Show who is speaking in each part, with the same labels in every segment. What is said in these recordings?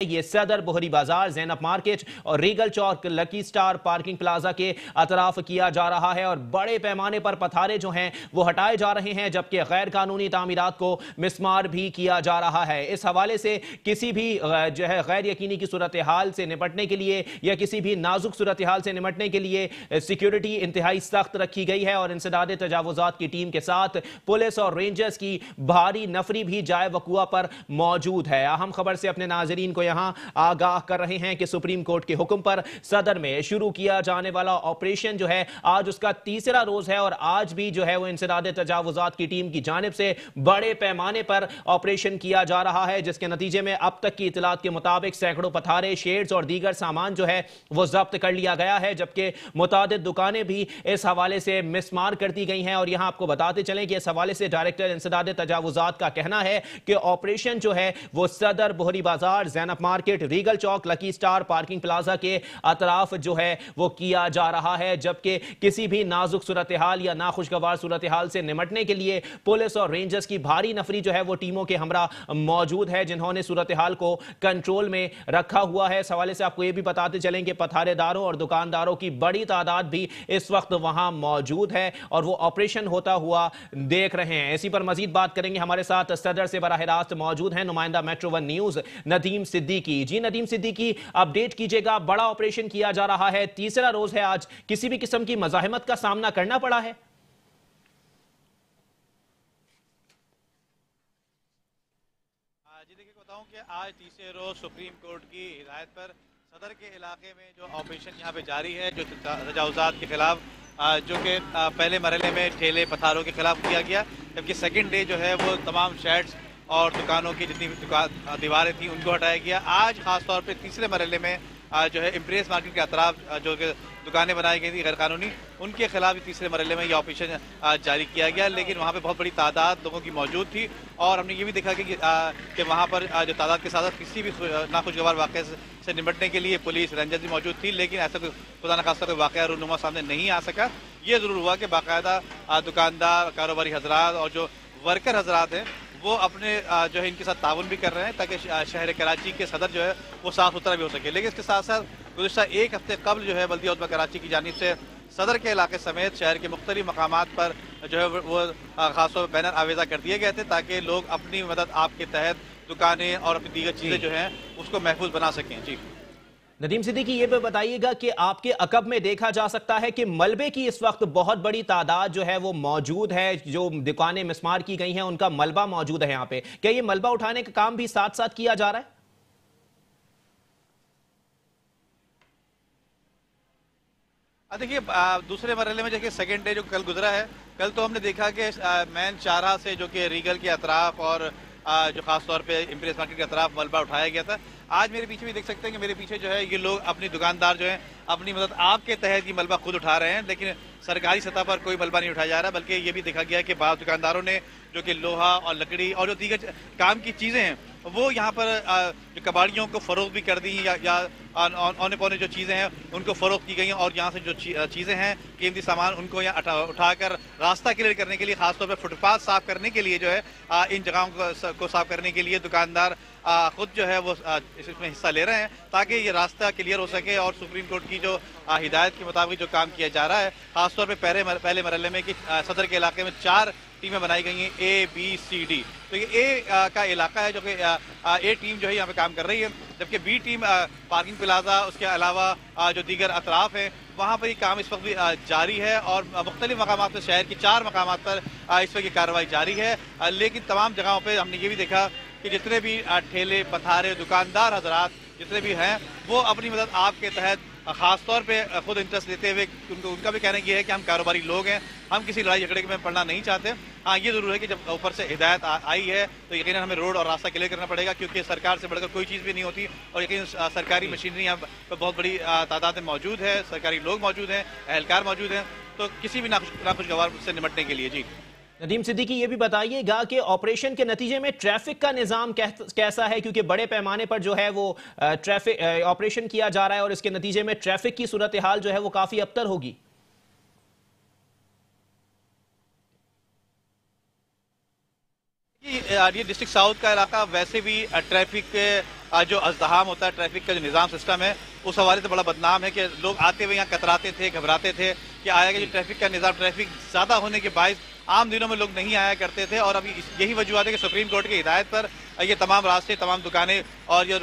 Speaker 1: ये सदर बोहरी बाजार, ज़ैनब मार्केट और रीगल चौक, लकी स्टार पार्किंग प्लाजा के अतराफ किया जा रहा है और बड़े पैमाने पर पथारे जो हैं वो हटाए जा रहे हैं, जबकि गैर कानूनी तामीरात को मिसमार भी किया जा रहा है। इस हवाले से किसी भी जो है गैर यकीनी की सूरत हाल से निपटने के लिए या किसी भी नाजुक सूरत हाल से निपटने के लिए सिक्योरिटी इंतहाई सख्त रखी गई है और इंसदाद तजावुजात की टीम के साथ पुलिस और रेंजर्स की भारी नफरी भी जाए वकुआ पर मौजूद है। अहम खबर से अपने नाजरीन को यहां आगाह कर रहे हैं कि सुप्रीम कोर्ट के हुक्म पर सदर में शुरू किया जाने वाला ऑपरेशन जो है आज उसका तीसरा रोज है और आज भी जो है वो इंसदाद तजावुजात की टीम की जानिब से बड़े पैमाने पर ऑपरेशन किया जा रहा है, जिसके नतीजे में अब तक की इतलात के मुताबिक सैकड़ों पथारे, शेड्स और दीगर सामान जो है वो जब्त कर लिया गया है, जबकि मुतादिद दुकानें भी इस हवाले से मिसमार कर दी गई हैं। और यहां आपको बताते चलें कि इस हवाले से डायरेक्टर इंसदाद तजावुजात का कहना है कि ऑपरेशन जो है वो सदर बोहरी बाजार, ज़ैनब मार्केट, रीगल चौक, लकी स्टार पार्किंग प्लाजा के अतराफ जो है वो किया जा रहा है, जबकि किसी भी नाजुक सूरत हाल या नाखुशगवार सूरत हाल से निपटने के लिए पुलिस और रेंजर्स की भारी नफरी जो है वो टीमों के हमरा मौजूद है, जिन्होंने सूरत हाल को कंट्रोल में रखा हुआ है। इस हवाले से आपको ये भी बताते चलें कि पथारेदारों और दुकानदारों की बड़ी तादाद भी इस वक्त वहां मौजूद है और वो ऑपरेशन होता हुआ देख रहे हैं। इसी पर मजीद बात करेंगे, हमारे साथ सदर से बराह रास्त मौजूद हैं नुमाइंदा Metro One News Nadeem Siddiqui. जी नदीम सिद्दीकी, अपडेट कीजिएगा, बड़ा ऑपरेशन किया जा रहा है, तीसरा रोज है आज, किसी भी किस्म की मज़ाहिमत का सामना करना पड़ा है?
Speaker 2: जी देखिए, बताऊं कि आज तीसरे रोज सुप्रीम कोर्ट की हिदायत पर सदर के इलाके में जो ऑपरेशन यहाँ पे जारी है, जो तजावुजात के खिलाफ जो कि पहले मरहले में ठेले पथारों के खिलाफ किया गया, जबकि सेकंड डे जो है वो तमाम शेड्स और दुकानों की जितनी भी दीवारें थी उनको हटाया गया। आज खास तौर पे तीसरे मरहले में जो है इम्प्रेस मार्केट के अतराफ जो कि दुकानें बनाई गई थी गैर कानूनी, उनके खिलाफ तीसरे मरहले में ये ऑपरेशन जारी किया गया, लेकिन वहाँ पे बहुत बड़ी तादाद लोगों की मौजूद थी और हमने ये भी देखा कि वहाँ पर जो तादाद के साथ किसी भी नाखुशगवार वाक़े से निपटने के लिए पुलिस रेंजर्स भी मौजूद थी, लेकिन ऐसा कोई खुदा न खास्ता कोई वाक़या रूनुमा सामने नहीं आ सका। ये ज़रूर हुआ कि बाकायदा दुकानदार, कारोबारी हजरात और जो वर्कर हजरात हैं वो अपने जो है इनके साथ ताउन भी कर रहे हैं ताकि शहर कराची के सदर जो है वो साफ सुथरा भी हो सके। लेकिन इसके साथ साथ गुज़िश्ता एक हफ्ते कबल जो है बल्दिया उज़्मा कराची की जानिब से सदर के इलाके समेत शहर के मुख्तलिफ मकामात पर जो है वो खासतौर पर बैनर आवेज़ा कर दिए गए थे ताकि लोग अपनी मदद आपके तहत दुकानें और अपनी दीगर चीज़ें जो हैं उसको महफूज बना सकें। जी
Speaker 1: नदीम सिद्दीकी, ये भी बताइएगा कि आपके अकब में देखा जा सकता है कि मलबे की इस वक्त बहुत बड़ी तादाद जो है वो मौजूद है, जो दुकानें मिसमार की गई हैं उनका मलबा मौजूद है यहाँ पे, क्या ये मलबा उठाने का काम भी साथ साथ किया जा रहा है?
Speaker 2: देखिए, दूसरे मरहले में देखिए सेकेंड डे जो कल गुजरा है, कल तो हमने देखा कि मैन चारा से जो कि रीगल के अतराफ और जो खास तौर पे इम्प्रेस मार्केट के अतराफ मलबा उठाया गया था। आज मेरे पीछे भी देख सकते हैं कि मेरे पीछे जो है ये लोग अपनी दुकानदार जो है अपनी मदद आपके तहत ये मलबा खुद उठा रहे हैं, लेकिन सरकारी सतह पर कोई मलबा नहीं उठाया जा रहा, बल्कि ये भी देखा गया कि बाज़ दुकानदारों ने जो कि लोहा और लकड़ी और जो दीगर काम की चीज़ें हैं वो यहाँ पर जो कबाड़ियों को फ़रोख्त भी कर दी या औने पौने जो चीज़ें हैं उनको फ़रोख्त की गई हैं और यहाँ से जो चीज़ें हैं कीमती सामान उनको यहाँ उठाकर रास्ता क्लियर करने के लिए, ख़ासतौर पर फुटपाथ साफ़ करने के लिए जो है इन जगहों को साफ़ करने के लिए दुकानदार खुद जो है वो इसमें हिस्सा ले रहे हैं ताकि ये रास्ता क्लियर हो सके और सुप्रीम कोर्ट की जो हिदायत के मुताबिक जो काम किया जा रहा है, ख़ासतौर पे पहले मरहले में कि सदर के इलाके में 4 टीमें बनाई गई हैं, A, B, C, D। तो ये A का इलाका है जो कि A टीम जो है यहाँ पे काम कर रही है, जबकि B टीम पार्किंग प्लाजा उसके अलावा जो दीगर अतराफ हैं वहाँ पर ये काम इस वक्त भी जारी है और मुख्तलिफ मकामात पर, शहर की 4 मकामात पर इस वक्त ये कार्रवाई जारी है। लेकिन तमाम जगहों पर हमने ये भी देखा कि जितने भी ठेले पथारे दुकानदार हजरात जितने भी हैं वो अपनी मदद आपके तहत ख़ास तौर पे खुद इंटरेस्ट लेते हुए उनका भी कहना ये है कि हम कारोबारी लोग हैं, हम किसी लड़ाई झगड़े में पड़ना नहीं चाहते। हाँ, ये ज़रूर है कि जब ऊपर से हिदायत आई है तो यकीनन हमें रोड और रास्ता क्लियर करना पड़ेगा, क्योंकि सरकार से बढ़कर कोई चीज़ भी नहीं होती और यकीन सरकारी मशीनरी यहाँ पर बहुत बड़ी तादाद में मौजूद है, सरकारी लोग मौजूद हैं, एहलकार मौजूद हैं, तो किसी भी नाखुशगवार से निपटने के लिए। जी
Speaker 1: नदीम सिद्दीकी, ये भी बताइएगा कि ऑपरेशन के नतीजे में ट्रैफिक का निज़ाम कैसा है, क्योंकि बड़े पैमाने पर जो है वो ट्रैफिक ऑपरेशन किया जा रहा है और इसके नतीजे में ट्रैफिक की सूरत हाल जो है वो काफ़ी अबतर होगी।
Speaker 2: ये डिस्ट्रिक्ट साउथ का इलाका वैसे भी ट्रैफिक जो अज़्दहाम होता है, ट्रैफिक का जो निज़ाम सिस्टम है, उस हवाले से बड़ा बदनाम है कि लोग आते हुए यहाँ कतराते थे, घबराते थे कि आएगा जो ट्रैफिक का निज़ाम, ट्रैफिक ज़्यादा होने के बायस आम दिनों में लोग नहीं आया करते थे। और अभी यही वजूहत है कि सुप्रीम कोर्ट की हिदायत पर ये तमाम रास्ते, तमाम दुकानें और जो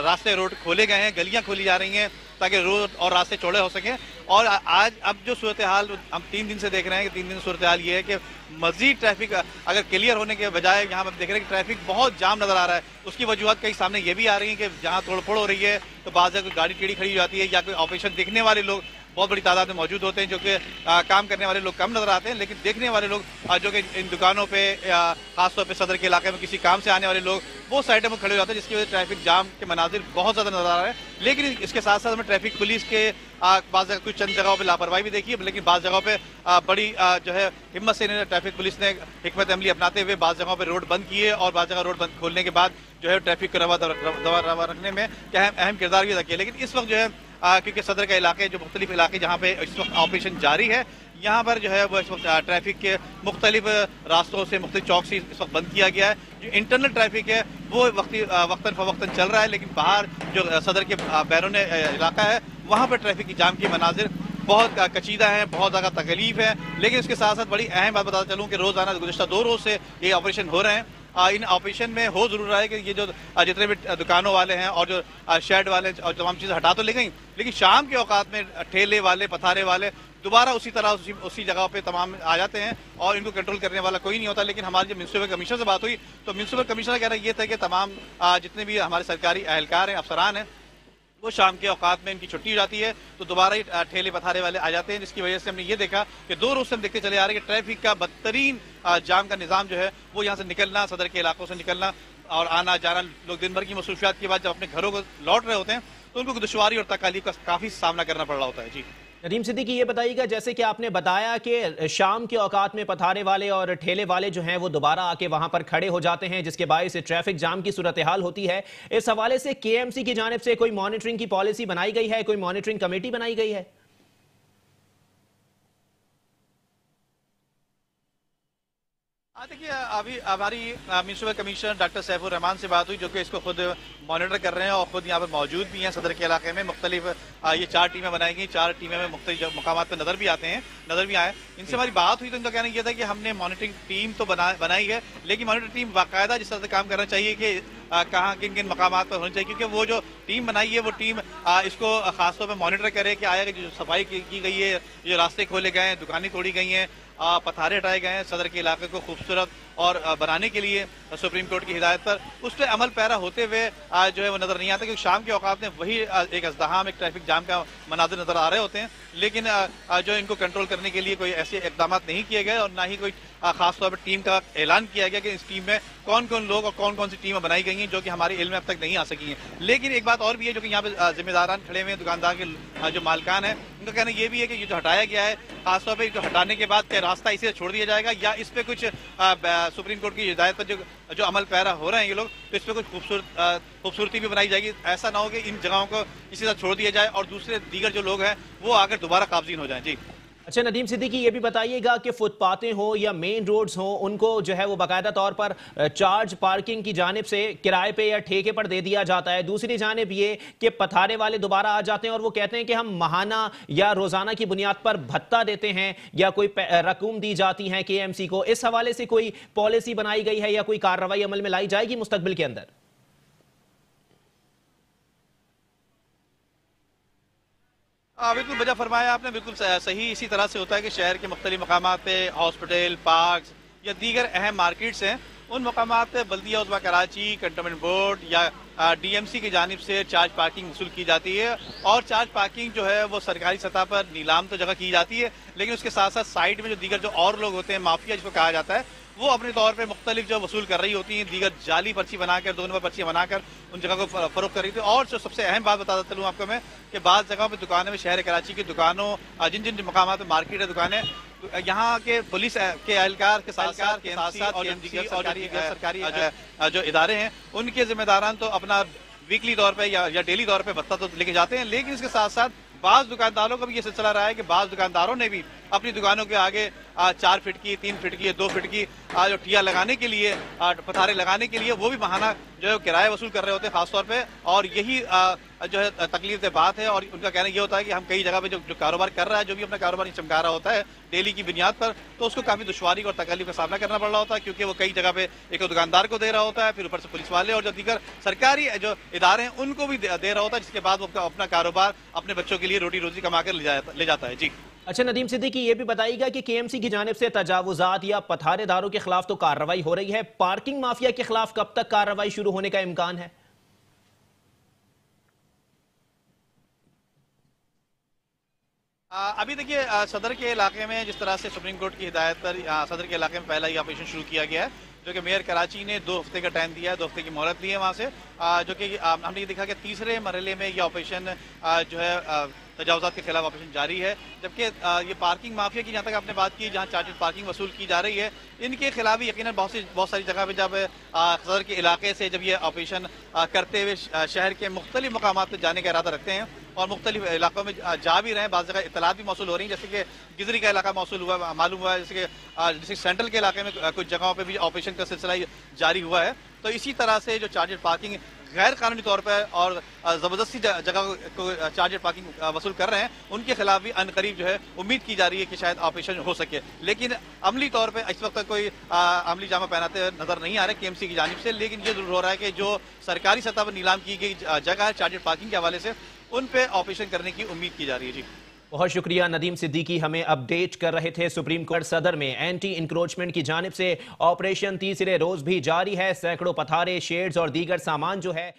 Speaker 2: रास्ते, रोड खोले गए हैं, गलियाँ खोली जा रही हैं ताकि रोड और रास्ते चौड़े हो सकें। और आज अब जो सूरत हाल हम 3 दिन से देख रहे हैं कि 3 दिन सूरत हाल ये है कि मजीद ट्रैफिक अगर क्लियर होने के बजाय यहाँ पर देख रहे हैं कि ट्रैफिक बहुत जाम नजर आ रहा है। उसकी वजूहत कई सामने ये भी आ रही है कि जहाँ तोड़फोड़ हो रही है तो बाज़ कोई गाड़ी टेढ़ी खड़ी हो जाती है या कोई ऑपरेशन देखने वाले लोग बहुत बड़ी तादाद में मौजूद होते हैं, जो कि काम करने वाले लोग कम नजर आते हैं, लेकिन देखने वाले लोग जो कि इन दुकानों पे या खासतौर पे सदर के इलाके में किसी काम से आने वाले लोग वो साइड में खड़े हो जाते हैं, जिसकी वजह से ट्रैफिक जाम के मनाजिर बहुत ज़्यादा नजर आ रहा है। लेकिन इसके साथ साथ हमें ट्रैफिक पुलिस के बाज़ कुछ चंद जगहों पर लापरवाही भी देखी है, लेकिन बाज़ जगहों पर बड़ी जो है हिम्मत से ट्रैफिक पुलिस ने हिकमत अमली अपनाते हुए बाज़ जगहों पर रोड बंद किए और बाज़ जगह रोड बंद खोलने के बाद जो है ट्रैफिक को रवा रखने में अहम किरदार भी अदा किया। लेकिन इस वक्त जो है क्योंकि सदर का इलाके, जो मुख्तलिफ इलाके जहाँ पे इस वक्त ऑपरेशन जारी है, यहाँ पर जो है वो इस वक्त ट्रैफिक के मुख्तलिफ रास्तों से, मुख्तलिफ चौक से इस वक्त बंद किया गया है। जो इंटरनल ट्रैफिक है वो वक्तन फवक्तन चल रहा है, लेकिन बाहर जो सदर के बैरून इलाका है वहाँ पर ट्रैफिक की जाम के मनाजिर बहुत कचीदा है, बहुत ज़्यादा तकलीफ है। लेकिन इसके साथ साथ बड़ी अहम बात बताता चलूँ कि रोज़ाना गुज़िश्ता 2 रोज़ से ये ऑपरेशन हो रहे हैं। इन ऑपरेशन में हो जरूर रहा है कि ये जो जितने भी दुकानों वाले हैं और जो शेड वाले और तमाम चीज़ें हटा तो ले गई, लेकिन शाम के औकात में ठेले वाले, पथारे वाले दोबारा उसी तरह उसी जगह पे तमाम आ जाते हैं और इनको कंट्रोल करने वाला कोई नहीं होता। लेकिन हमारी जब म्यूनसिपल कमिश्नर से बात हुई तो म्यूनसिपल कमिश्नर का कहना ये था कि तमाम जितने भी हमारे सरकारी अहलकार हैं, अफसरान हैं, वो शाम के औकात में इनकी छुट्टी हो जाती है तो दोबारा ही ठेले पथारे वाले आ जाते हैं, जिसकी वजह से हमने ये देखा कि 2 रोज से हम देखते चले आ रहे हैं कि ट्रैफिक का बदतरीन जाम का निज़ाम जो है वो यहाँ से निकलना, सदर के इलाकों से निकलना और आना जाना, लोग दिन भर की मसरूफियात के बाद जब अपने घरों को लौट रहे होते हैं तो उनको दुश्वारी और तकालीफ का काफ़ी सामना करना पड़ रहा होता है। जी
Speaker 1: नदीम सिद्दीकी, ये बताइएगा जैसे कि आपने बताया कि शाम के औकात में पथारे वाले और ठेले वाले जो हैं वो दोबारा आके वहां पर खड़े हो जाते हैं, जिसके बायस ट्रैफिक जाम की सूरत हाल होती है। इस हवाले से केएमसी की जानिब से कोई मॉनिटरिंग की पॉलिसी बनाई गई है, कोई मॉनिटरिंग कमेटी बनाई गई है?
Speaker 2: देखिए, अभी हमारी municipal commissioner doctor Saifur Rahman से बात हुई, जो कि इसको खुद मॉनिटर कर रहे हैं और खुद यहाँ पर मौजूद भी हैं सदर के इलाके में। मुख्तलिफ ये 4 टीमें बनाई गई, 4 टीमें में मुख्तलिफ मकामात पर नज़र भी आए। इनसे हमारी बात हुई तो इनका कहना यह था कि हमने मॉनिटरिंग टीम तो बनाई है, लेकिन मॉनिटरिंग टीम बाकायदा जिस तरह से काम करना चाहिए कि कहाँ किन किन मकामात पर होनी चाहिए, क्योंकि वो जो टीम बनाई है वो टीम इसको खासतौर पर मॉनिटर करे कि आया कि जो सफाई की गई है, जो रास्ते खोले गए हैं, दुकानें तोड़ी गई हैं, पथारे हटाए गए हैं, सदर के इलाके को खूबसूरत और बनाने के लिए सुप्रीम कोर्ट की हिदायत पर उस पर अमल पैरा होते हुए जो है वो नज़र नहीं आता, क्योंकि शाम के औकात में वही एक अज़्दहाम, एक ट्रैफिक जाम का मनाजिर नज़र आ रहे होते हैं। लेकिन जो इनको कंट्रोल करने के लिए कोई ऐसे इकदाम नहीं किए गए और ना ही कोई खास तौर पर टीम का ऐलान किया गया कि इस टीम में कौन कौन लोग और कौन कौन सी टीमें बनाई गई हैं, जो कि हमारे इल्म में अब तक नहीं आ सकी हैं। लेकिन एक बात और भी है, जो कि यहाँ पे जिम्मेदारान खड़े हुए हैं, दुकानदार के जो मालिकान है, उनका कहना ये भी है कि ये जो हटाया गया है, खासतौर पर हटाने के बाद क्या रास्ता इसे छोड़ दिया जाएगा या इस पर कुछ सुप्रीम कोर्ट की हिदायत पर जो अमल पैरा हो रहे हैं ये लोग, तो इस पर कुछ खूबसूरती भी बनाई जाएगी। ऐसा ना हो कि इन जगहों को इसी तरह छोड़ दिया जाए और दूसरे दीगर जो लोग हैं वो आकर दोबारा काबजीन हो जाएं। जी
Speaker 1: अच्छा नदीम सिद्दीकी, ये भी बताइएगा कि फुटपाथें हो या मेन रोड्स हो, उनको जो है वो बाकायदा तौर पर चार्ज पार्किंग की जानिब से किराए पे या ठेके पर दे दिया जाता है। दूसरी जानिब ये कि पथारे वाले दोबारा आ जाते हैं और वो कहते हैं कि हम माहाना या रोजाना की बुनियाद पर भत्ता देते हैं या कोई रकूम दी जाती है केएमसी को। इस हवाले से कोई पॉलिसी बनाई गई है या कोई कार्रवाई अमल में लाई जाएगी मुस्तकबिल के अंदर?
Speaker 2: बिल्कुल वजह फरमाया आपने, बिल्कुल सही। इसी तरह से होता है कि शहर के मुख्तलिफ मकामात पे हॉस्पिटल, पार्क या दीगर अहम मार्केट्स हैं, उन मकामात पे बल्दिया उज़्मा कराची, कंटोनमेंट बोर्ड या डीएमसी की जानिब से चार्ज पार्किंग वसूल की जाती है। और चार्ज पार्किंग जो है वो सरकारी सतह पर नीलाम तो जगह की जाती है, लेकिन उसके साथ साथ साइड में जो दीगर जो और लोग होते हैं, माफिया जिसको कहा जाता है, वो अपने तौर पे मुख्तलिफ जो वसूल कर रही होती हैं, दीगर जाली पर्ची बनाकर, 2 नंबर पर्ची बनाकर उन जगह को फरोख्त कर रही थी। और जो सबसे अहम बात बताता चलूँ आपको मैं कि बाज़ जगहों पे दुकानें में, शहर कराची की दुकानों, जिन जिन मकामात में मार्केट है, दुकानें, यहाँ के पुलिस के एहलकार के साथ साथ और सरकारी जो इदारे हैं, उनके जिम्मेदारान तो अपना वीकली तौर पर या डेली तौर पर भत्ता तो लेके जाते हैं, लेकिन इसके साथ साथ बाज़ दुकानदारों का भी ये सिलसिला रहा है कि बाज़ दुकानदारों ने भी अपनी दुकानों के आगे 4 फीट की, 3 फीट की, 2 फीट की जो ठिया लगाने के लिए, पथारे लगाने के लिए वो भी बहाना जो है किराया वसूल कर रहे होते हैं खासतौर पे। और यही जो है तकलीफ बात है। और उनका कहना ये होता है कि हम कई जगह पे जो कारोबार कर रहा है, जो भी अपना कारोबार चमका रहा होता है डेली की बुनियाद पर, तो उसको काफी दुश्वारी और तकलीफ का सामना करना पड़ रहा होता है, क्योंकि वो कई जगह पे एक तो दुकानदार को दे रहा होता है, फिर ऊपर से पुलिस वाले और जो दीगर सरकारी जो इदारे हैं उनको भी दे रहा होता है, जिसके बाद वो अपना कारोबार अपने बच्चों के लिए रोटी रोजी कमा कर ले जाता है। जी।
Speaker 1: अच्छा नदीम सिद्दीकी, ये भी बताइएगा कि केएमसी की जानिब से तजावुजात या पथारेदारों के खिलाफ तो कार्रवाई हो रही है, पार्किंग माफिया के खिलाफ कब तक कार्रवाई शुरू होने का इम्कान है?
Speaker 2: अभी देखिए सदर के इलाके में जिस तरह से सुप्रीम कोर्ट की हिदायत पर सदर के इलाके में पहला ही ऑपरेशन शुरू किया गया है, जो कि मेयर कराची ने 2 हफ्ते का टाइम दिया है, 2 हफ्ते की मोहलत ली है वहाँ से, जो कि हमने ये देखा कि तीसरे मरहले में ये ऑपरेशन जो है तजावुजात के खिलाफ ऑपरेशन जारी है। जबकि ये पार्किंग माफिया की जहाँ तक आपने बात की, जहाँ चार्जेड पार्किंग वसूल की जा रही है, इनके खिलाफ भी यकीनन बहुत सारी जगह पे जब सदर के इलाके से जब ये ऑपरेशन करते हुए शहर के मुख्तलिफ मकामात पर जाने का इरादा रखते हैं और मुख्तलिफ इलाकों में जा भी रहे हैं, बाज़ जगह इतलात भी मौसूल हो रही है, जैसे कि गिजरी का इलाका मौसूल हुआ, मालूम हुआ है, जैसे कि डिस्ट्रिक्ट सेंट्रल के इलाके में कुछ जगहों पे भी ऑपरेशन का सिलसिला जारी हुआ है। तो इसी तरह से जो चार्जेड पार्किंग गैर कानूनी तौर पर और ज़बरदस्ती जगह को चार्जेड पार्किंग वसूल कर रहे हैं, उनके खिलाफ भी अनकरीब जो है उम्मीद की जा रही है कि शायद ऑपरेशन हो सके। लेकिन अमली तौर पर इस वक्त कोई अमली जामा पहनाते नजर नहीं आ रहे केएमसी की जानिब से। लेकिन ये जरूर हो रहा है कि जो सरकारी सतह पर नीलाम की गई जगह है चार्जेड पार्किंग के हवाले से, उन पे ऑपरेशन करने की उम्मीद की जा रही है। जी,
Speaker 1: बहुत शुक्रिया नदीम सिद्दीकी, हमें अपडेट कर रहे थे। सुप्रीम कोर्ट सदर में एंटी इंक्रोचमेंट की जानिब से ऑपरेशन तीसरे रोज भी जारी है। सैकड़ों पथारे, शेड्स और दीगर सामान जो है